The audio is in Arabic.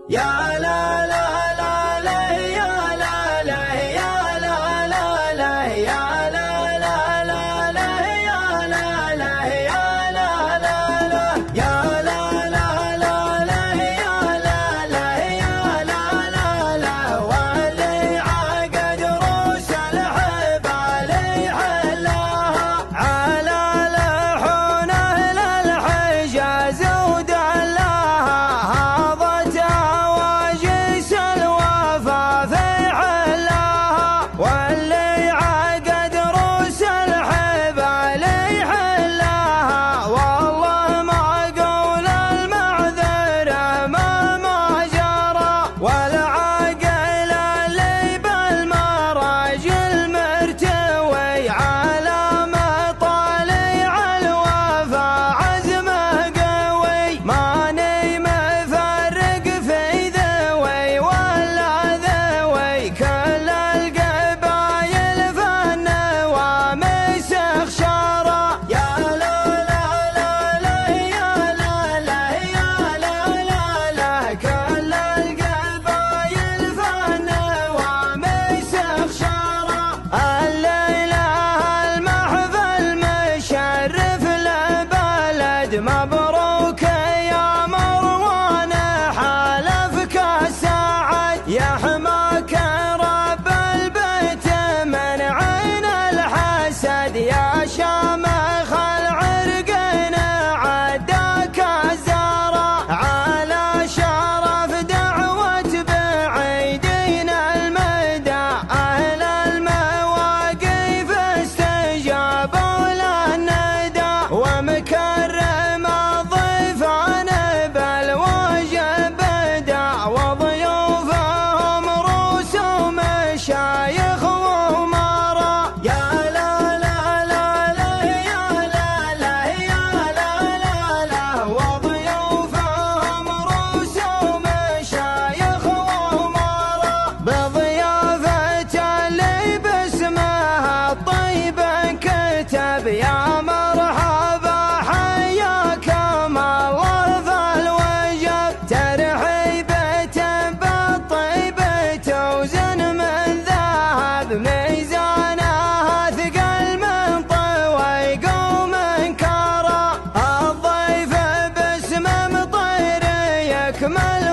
يا لا لا لا لا يا لا لا يا لا لا لا يا لا لا لا لا يا لا لا يا لا لا لا يا لا لا لا لا يا لا لا يا لا لا لا واللي عقد روس الحب علي حلاها على لحون أهل الحجاز ودلاها واللي عقد روس الحب علي حلاها والله ما قول المعذرة ما جرى والعاقل اللي بالمراجل مرتوي على مطالع الوفا عزمه قوي ماني مفرق في ذوي ولا ذوي كل مبروك يا مروان حالفك السعد يحماك رب البيت من عين الحسد يا شامخ العرقين عداك الزرع على شرف دعوة بعيدين المدى أهل المواقف استجابوا للندى ومكرم شايخ وأمراء يا لا لا لا لا يا لا لا يا لا لا لا وضيوفهم رؤوسهم شايخ وأمراء بضيافة اللي باسمها الطيب كتب يا مرحبا حياكم الله في الوجب ترحيبة بالطيب توزن ميزانها ثقل من طوى يقوم انكره الضيف باسم مطير يكمل